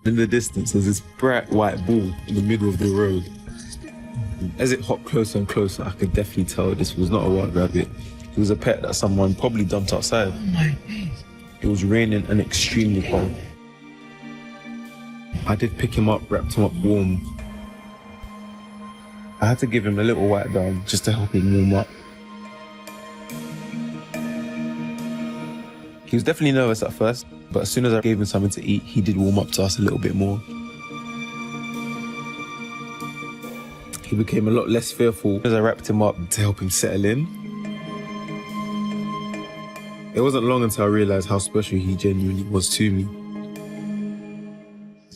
In the distance, there's this bright white ball in the middle of the road. As it hopped closer and closer, I could definitely tell this was not a wild rabbit. It was a pet that someone probably dumped outside. Oh my days. It was raining and extremely cold. I did pick him up, wrapped him up warm. I had to give him a little wipe down just to help him warm up. He was definitely nervous at first, but as soon as I gave him something to eat, he did warm up to us a little bit more. He became a lot less fearful as I wrapped him up to help him settle in. It wasn't long until I realized how special he genuinely was to me.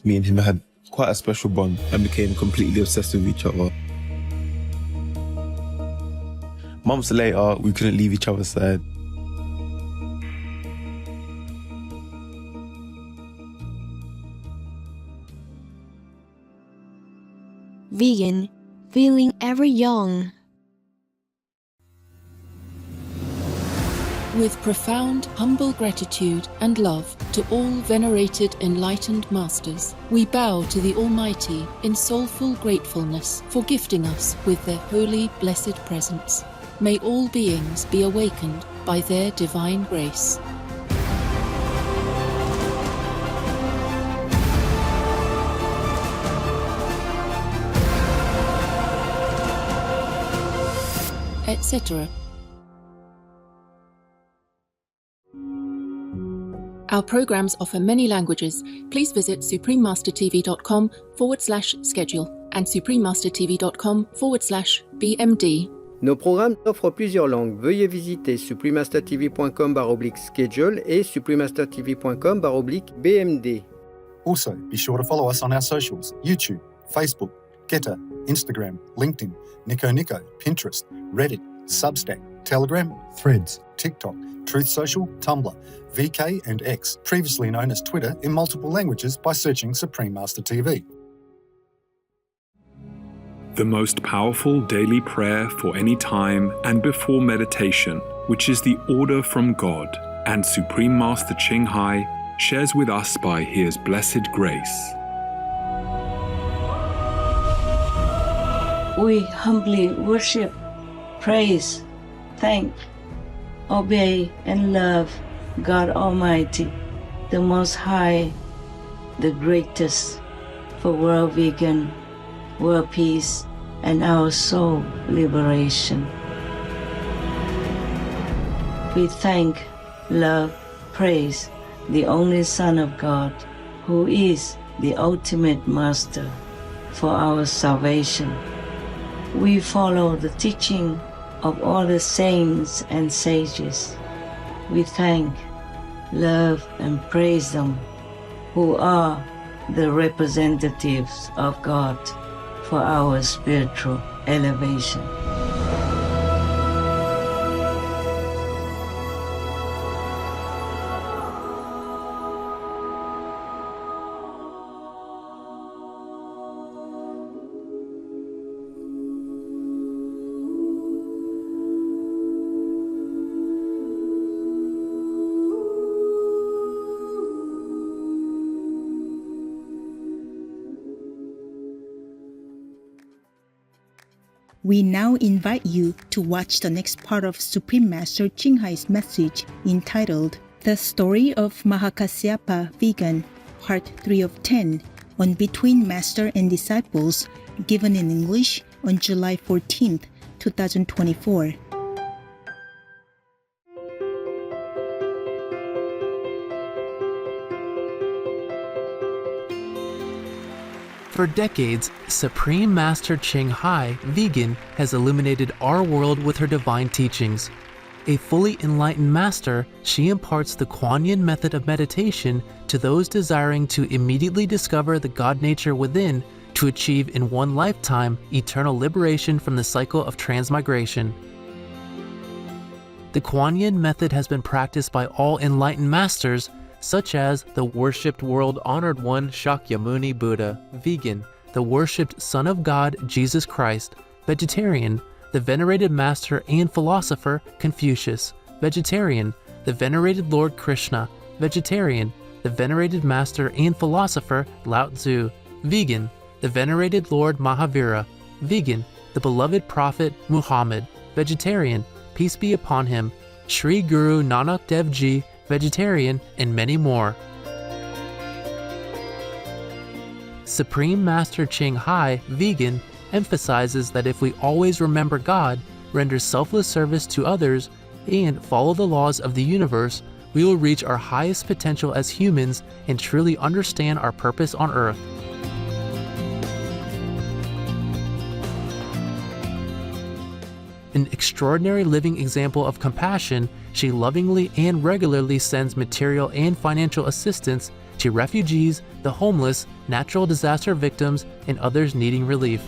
Me and him had quite a special bond and became completely obsessed with each other. Months later, we couldn't leave each other's side. Vegan, feeling ever young. With profound, humble gratitude and love to all venerated enlightened masters, we bow to the Almighty in soulful gratefulness for gifting us with their holy, blessed presence. May all beings be awakened by their divine grace. Etc. Our programs offer many languages. Please visit suprememastertv.com/schedule and suprememastertv.com/BMD. Nos programmes offrent plusieurs langues. Veuillez visiter suprememastertv.com/schedule et suprememastertv.com/BMD. Also, be sure to follow us on our socials: YouTube, Facebook, Getter, Instagram, LinkedIn, Nico, Pinterest, Reddit, Substack, Telegram, Threads, TikTok, Truth Social, Tumblr, VK and X, previously known as Twitter, in multiple languages by searching Supreme Master TV. The most powerful daily prayer for any time and before meditation, which is the order from God, and Supreme Master Ching Hai shares with us by His blessed grace. We humbly worship, praise, thank, obey, and love God Almighty, the Most High, the greatest, for world vegan, world peace, and our soul liberation. We thank, love, praise the only Son of God, who is the ultimate Master for our salvation. We follow the teaching of all the saints and sages. We thank, love, and praise them, who are the representatives of God for our spiritual elevation. We now invite you to watch the next part of Supreme Master Ching Hai's message entitled The Story of Mahākāśyapa Vegan, Part 3 of 10, on Between Master and Disciples, given in English on July 14th, 2024. For decades, Supreme Master Ching Hai, Vegan, has illuminated our world with her divine teachings. A fully enlightened master, she imparts the Kuan Yin method of meditation to those desiring to immediately discover the God nature within to achieve in one lifetime eternal liberation from the cycle of transmigration. The Kuan Yin method has been practiced by all enlightened masters, such as the worshipped world-honored one Shakyamuni Buddha, vegan, the worshipped Son of God Jesus Christ, vegetarian, the venerated master and philosopher Confucius, vegetarian, the venerated Lord Krishna, vegetarian, the venerated master and philosopher Lao Tzu. Vegan, the venerated Lord Mahavira. Vegan, the beloved prophet Muhammad. Vegetarian, peace be upon him, Sri Guru Nanak Dev Ji, vegetarian, and many more. Supreme Master Ching Hai, vegan, emphasizes that if we always remember God, render selfless service to others, and follow the laws of the universe, we will reach our highest potential as humans and truly understand our purpose on earth. An extraordinary living example of compassion, she lovingly and regularly sends material and financial assistance to refugees, the homeless, natural disaster victims, and others needing relief.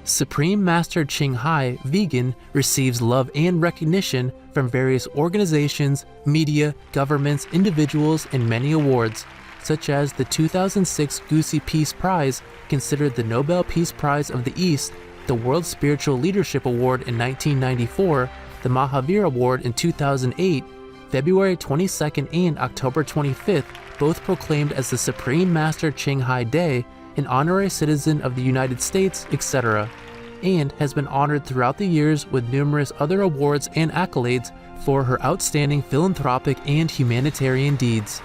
Supreme Master Ching Hai, vegan, receives love and recognition from various organizations, media, governments, individuals, and many awards, such as the 2006 Gusi Peace Prize, considered the Nobel Peace Prize of the East, the World Spiritual Leadership Award in 1994, the Mahavir Award in 2008, February 22nd and October 25th, both proclaimed as the Supreme Master Ching Hai Day, an honorary citizen of the United States, etc., and has been honored throughout the years with numerous other awards and accolades for her outstanding philanthropic and humanitarian deeds.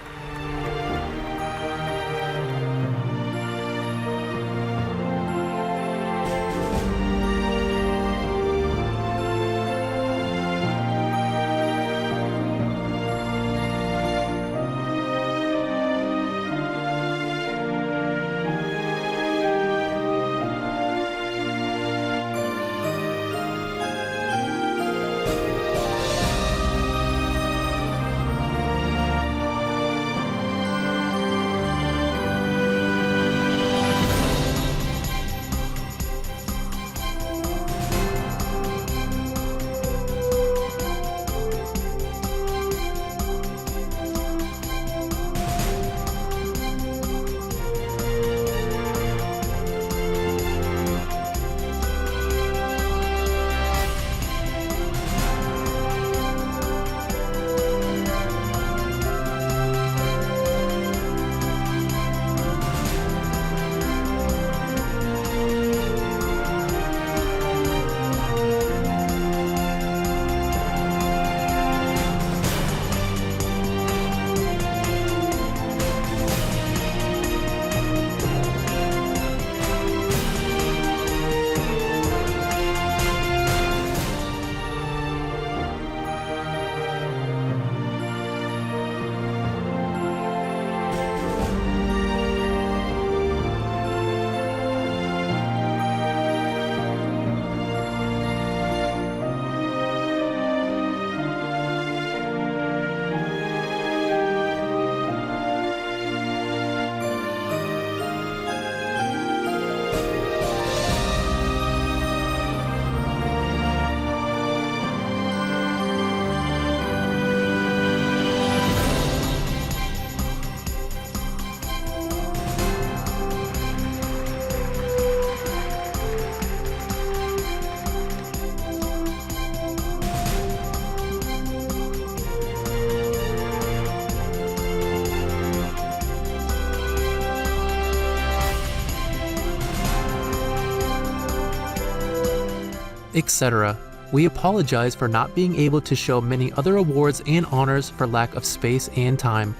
Etc. We apologize for not being able to show many other awards and honors for lack of space and time.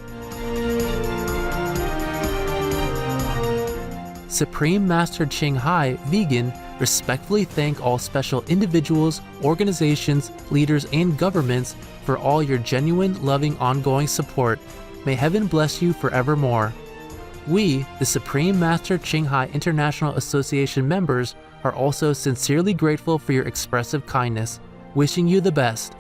Supreme Master Ching Hai, vegan, respectfully thank all special individuals, organizations, leaders, and governments for all your genuine, loving, ongoing support. May heaven bless you forevermore. We, the Supreme Master Ching Hai International Association members, are also sincerely grateful for your expressive kindness, wishing you the best.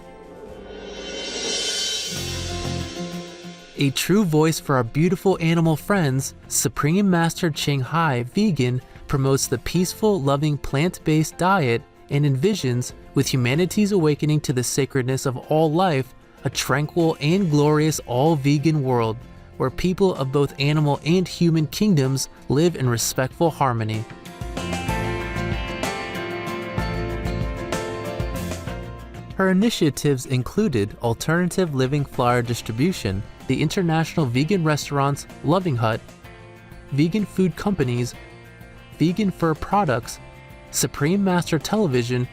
A true voice for our beautiful animal friends, Supreme Master Ching Hai, vegan, promotes the peaceful, loving plant-based diet and envisions, with humanity's awakening to the sacredness of all life, a tranquil and glorious all-vegan world, where people of both animal and human kingdoms live in respectful harmony. Her initiatives included alternative living flyer distribution, the international vegan restaurants Loving Hut, vegan food companies, vegan fur products, Supreme Master Television,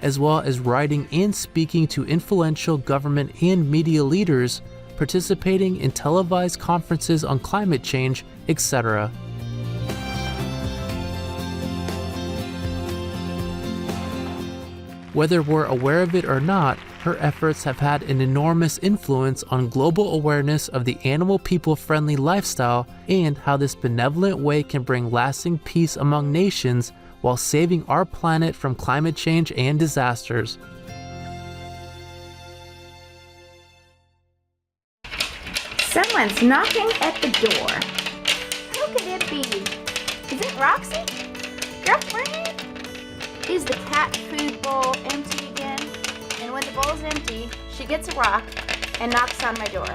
as well as writing and speaking to influential government and media leaders, participating in televised conferences on climate change, etc. Whether we're aware of it or not, her efforts have had an enormous influence on global awareness of the animal people-friendly lifestyle and how this benevolent way can bring lasting peace among nations while saving our planet from climate change and disasters. Someone's knocking at the door. Who could it be? Is it Roxy? Girlfriend? Is the cat food bowl empty again? And when the bowl's empty, she gets a rock and knocks on my door.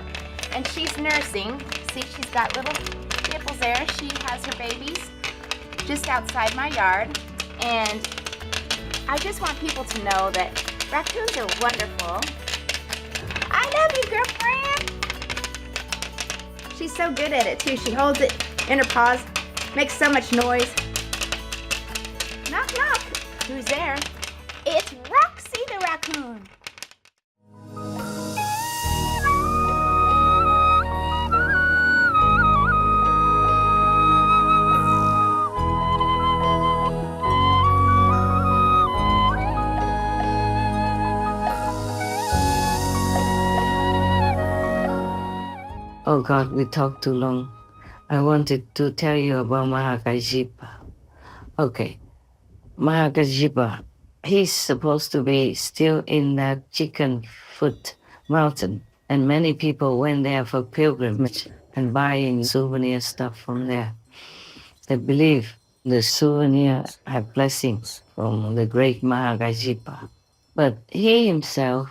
And she's nursing. See, she's got little nipples there. She has her babies just outside my yard. And I just want people to know that raccoons are wonderful. I love you, girlfriend. She's so good at it too. She holds it in her paws, makes so much noise. Knock, knock. Who's there? It's Roxy the raccoon. Oh God, we talked too long. I wanted to tell you about Mahākāśyapa. Okay, Mahākāśyapa, he's supposed to be still in that chicken foot mountain, and many people went there for pilgrimage and buying souvenir stuff from there. They believe the souvenir have blessings from the great Mahākāśyapa. But he himself,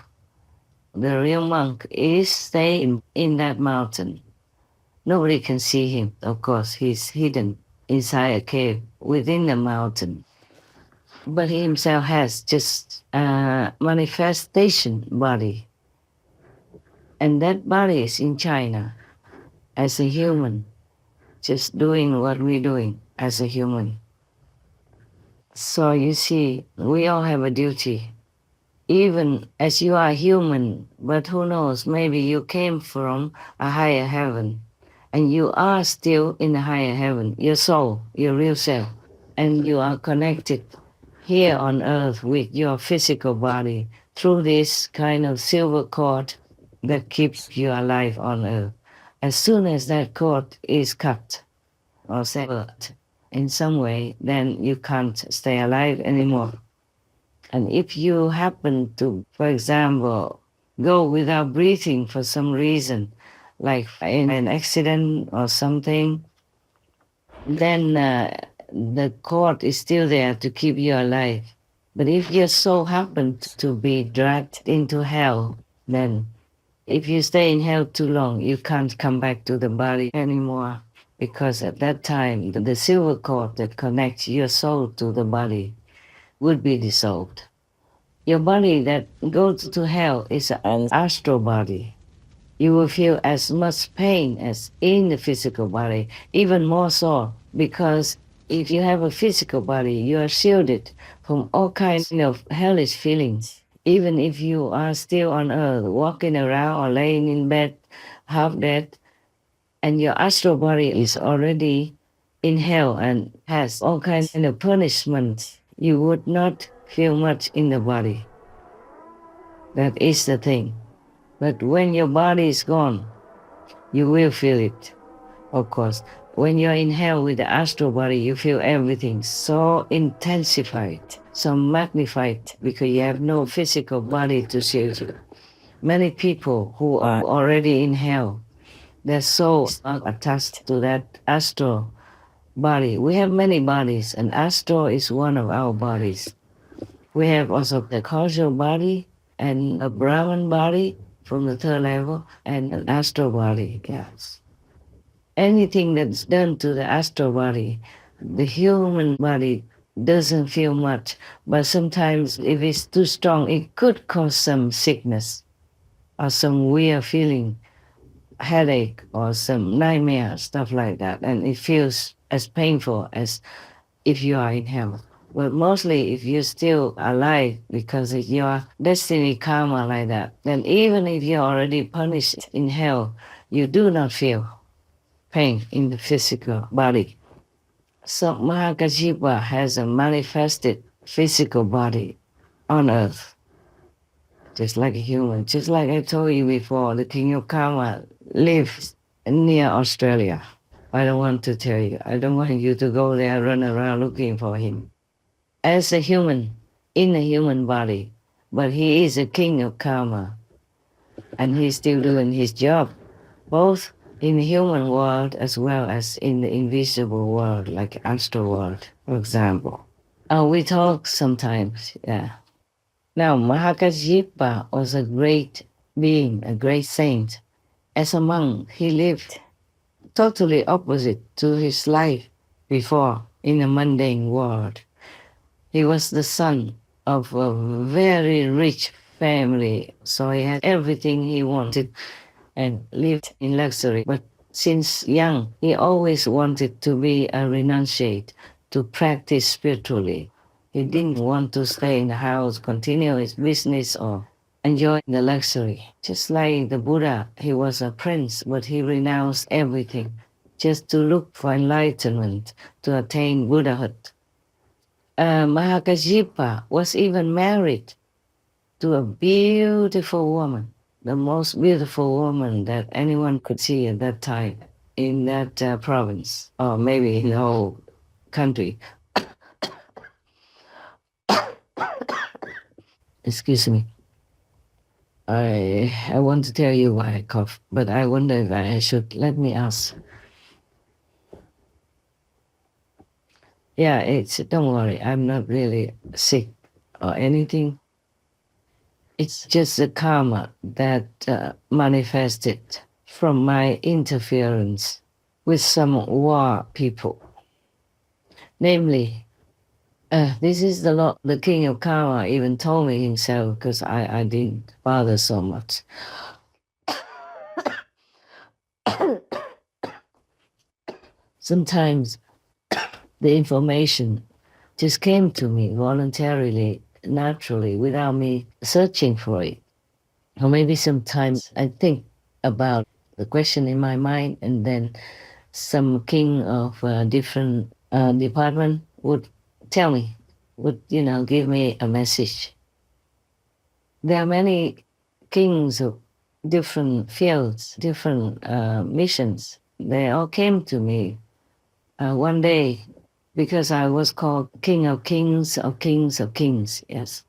the real monk, is staying in that mountain. Nobody can see him, of course. He's hidden inside a cave within the mountain. But he himself has just a manifestation body. And that body is in China as a human, just doing what we're doing as a human. So you see, we all have a duty. Even as you are human, but who knows, maybe you came from a higher heaven, and you are still in the higher heaven, your soul, your real self, and you are connected here on earth with your physical body through this kind of silver cord that keeps you alive on earth. As soon as that cord is cut or severed in some way, then you can't stay alive anymore. And if you happen to, for example, go without breathing for some reason, like in an accident or something, then the cord is still there to keep you alive. But if your soul happened to be dragged into hell, then if you stay in hell too long, you can't come back to the body anymore, because at that time, the silver cord that connects your soul to the body would be dissolved. Your body that goes to hell is an astral body. You will feel as much pain as in the physical body, even more so, because if you have a physical body, you are shielded from all kinds of hellish feelings. Even if you are still on earth, walking around or laying in bed, half dead, and your astral body is already in hell and has all kinds of punishment, you would not feel much in the body. That is the thing. But when your body is gone, you will feel it, of course. When you're in hell with the astral body, you feel everything so intensified, so magnified, because you have no physical body to shield you. Many people who are already in hell, their souls are attached to that astral body. We have many bodies, and astral is one of our bodies. We have also the causal body and a Brahman body from the third level and an astral body, yes. Anything that's done to the astral body, the human body doesn't feel much, but sometimes if it's too strong, it could cause some sickness or some weird feeling, headache or some nightmare, stuff like that. And it feels as painful as if you are in hell. But mostly if you're still alive because it's your destiny karma like that, then even if you're already punished in hell, you do not feel pain in the physical body. So Mahākāśyapa has a manifested physical body on earth, just like a human. Just like I told you before, the king of karma lives near Australia. I don't want to tell you. I don't want you to go there, run around looking for him. As a human, in a human body, but he is a king of karma, and he's still doing his job, both in the human world as well as in the invisible world, like astral world, for example. We talk sometimes, yeah. Now, Mahākāśyapa was a great being, a great saint. As a monk, he lived totally opposite to his life before in the mundane world. He was the son of a very rich family, so he had everything he wanted and lived in luxury. But since young, he always wanted to be a renunciate, to practice spiritually. He didn't want to stay in the house, continue his business, or enjoy the luxury. Just like the Buddha, he was a prince, but he renounced everything just to look for enlightenment, to attain Buddhahood. Mahākāśyapa was even married to a beautiful woman, the most beautiful woman that anyone could see at that time in that province, or maybe in the whole country. Excuse me. I want to tell you why I cough, but I wonder if I should. Let me ask. Yeah, don't worry, I'm not really sick or anything. It's just the karma that manifested from my interference with some war people. Namely, this is the Lord, the king of karma even told me himself, because I didn't bother so much. Sometimes the information just came to me voluntarily, naturally, without me searching for it. Or maybe sometimes I think about the question in my mind, and then some king of a different department would tell me, would, give me a message. There are many kings of different fields, different missions. They all came to me one day, because I was called King of Kings of Kings of Kings, yes.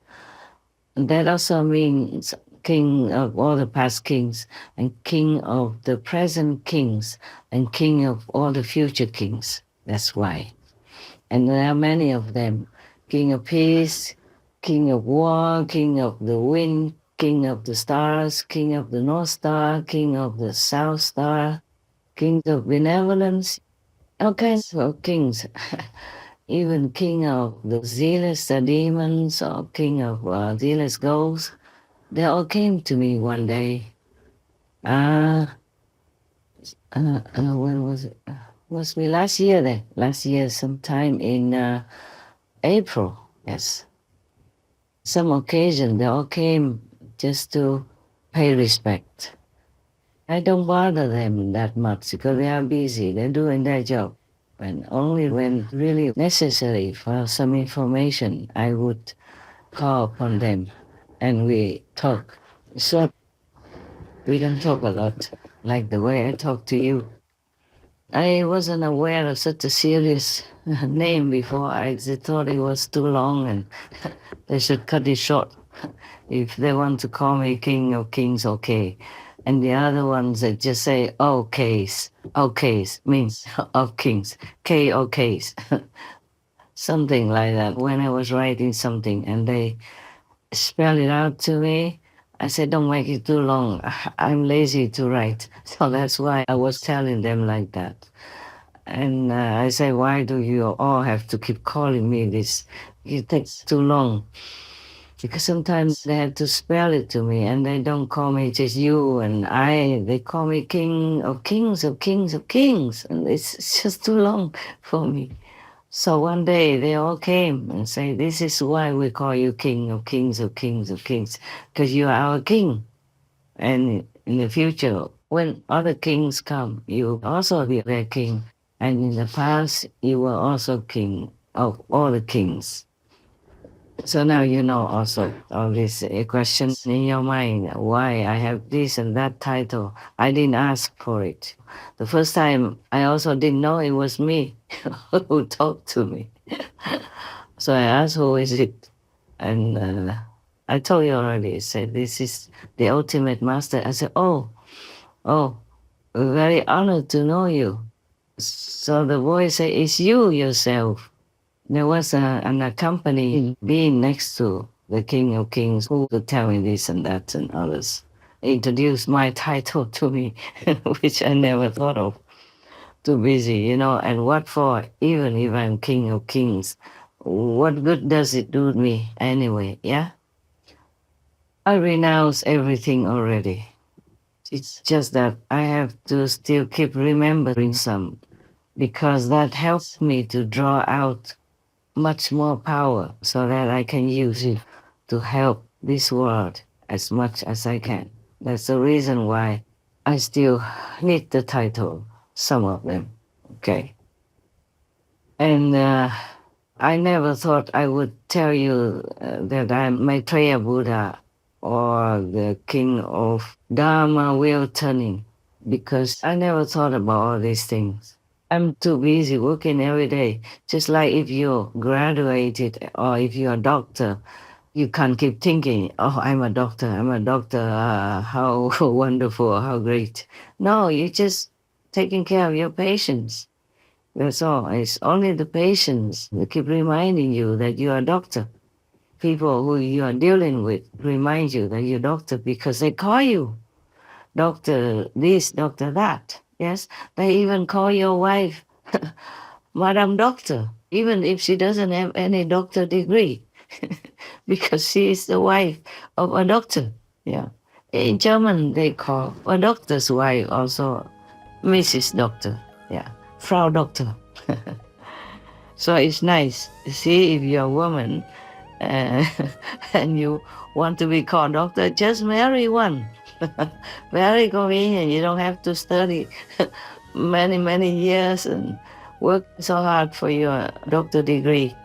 And that also means King of all the past kings, and King of the present kings, and King of all the future kings. That's why. And there are many of them. King of Peace, King of War, King of the Wind, King of the Stars, King of the North Star, King of the South Star, King of Benevolence, all kinds of kings. Even king of the zealous demons, or king of zealous ghosts, they all came to me one day. When was it? Was me last year then? Last year, sometime in April, yes. Some occasion, they all came just to pay respect. I don't bother them that much because they are busy, they're doing their job. And only when really necessary for some information, I would call upon them and we talk. So we don't talk a lot, like the way I talk to you. I wasn't aware of such a serious name before. I thought it was too long and they should cut it short. If they want to call me King of Kings, okay. And the other ones that just say, okays. Okays means of kings. K-okays. Something like that. When I was writing something and they spell it out to me, I said, don't make it too long. I'm lazy to write. So that's why I was telling them like that. And I say, why do you all have to keep calling me this? It takes too long. Because sometimes they have to spell it to me, and they don't call me just you and I. They call me King of Kings of Kings of Kings. And it's just too long for me. So one day they all came and say, this is why we call you King of Kings of Kings of Kings, because you are our king. And in the future, when other kings come, you will also be their king. And in the past, you were also king of all the kings. So now you know also all these questions in your mind, why I have this and that title. I didn't ask for it. The first time, I also didn't know it was me who talked to me. So I asked, who is it? And I told you already, I said, this is the ultimate master. I said, oh, we're very honored to know you. So the boy said, it's you yourself. There was an accompanying being next to the King of Kings who could tell me this and that and others. Introduced my title to me, which I never thought of. Too busy, you know, and what for? Even if I'm King of Kings, what good does it do me anyway, yeah? I renounce everything already. It's just that I have to still keep remembering some, because that helps me to draw out much more power so that I can use it to help this world as much as I can. That's the reason why I still need the title, some of them, okay? And I never thought I would tell you that I'm Maitreya Buddha or the king of Dharma wheel turning, because I never thought about all these things. I'm too busy working every day. Just like if you're graduated or if you're a doctor, you can't keep thinking, oh, I'm a doctor, how wonderful, how great. No, you're just taking care of your patients. That's all. It's only the patients that keep reminding you that you're a doctor. People who you are dealing with remind you that you're a doctor because they call you doctor this, doctor that. Yes, they even call your wife Madam Doctor, even if she doesn't have any doctor degree, because she is the wife of a doctor. Yeah, in German they call a doctor's wife also Mrs. Doctor. Yeah, Frau Doctor. So it's nice. See, if you're a woman and you want to be called doctor, just marry one. Very convenient. You don't have to study many years and work so hard for your doctor degree.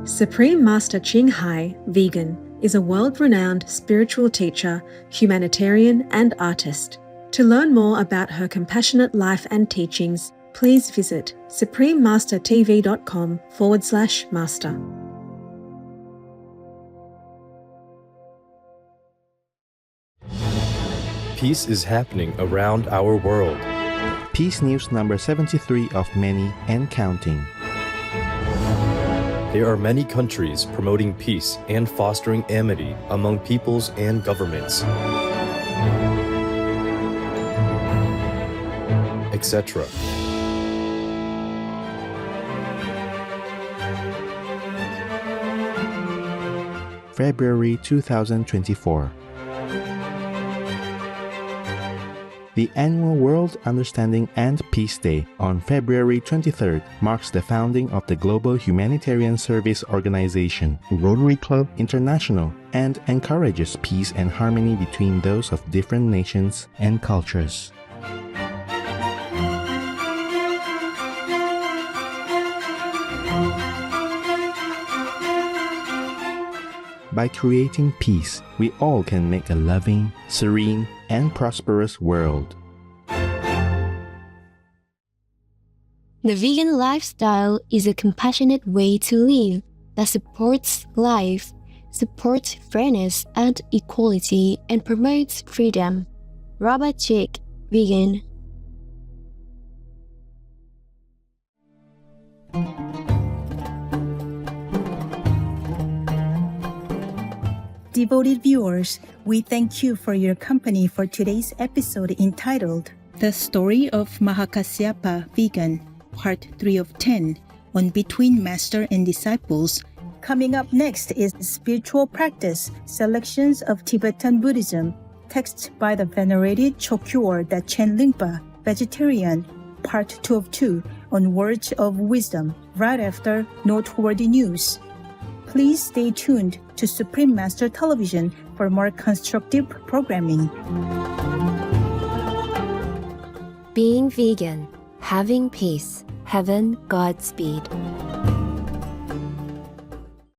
Supreme Master Ching Hai, vegan, is a world-renowned spiritual teacher, humanitarian, and artist. To learn more about her compassionate life and teachings, please visit suprememastertv.com/master. Peace is happening around our world. Peace News number 73 of many and counting. There are many countries promoting peace and fostering amity among peoples and governments, etc. February 2024. The annual World Understanding and Peace Day on February 23rd marks the founding of the Global Humanitarian Service Organization, Rotary Club International, and encourages peace and harmony between those of different nations and cultures. By creating peace, we all can make a loving, serene, and prosperous world. The vegan lifestyle is a compassionate way to live that supports life, supports fairness and equality, and promotes freedom. Robert Chick, vegan. Devoted viewers, we thank you for your company for today's episode entitled The Story of Mahākāśyapa, Vegan, Part 3 of 10, on Between Master and Disciples. Coming up next is Spiritual Practice, Selections of Tibetan Buddhism, text by the venerated Chokyur Dachen Rinpa, Vegetarian, Part 2 of 2, on Words of Wisdom, right after Noteworthy News. Please stay tuned to Supreme Master Television for more constructive programming. Being vegan, having peace, heaven, Godspeed.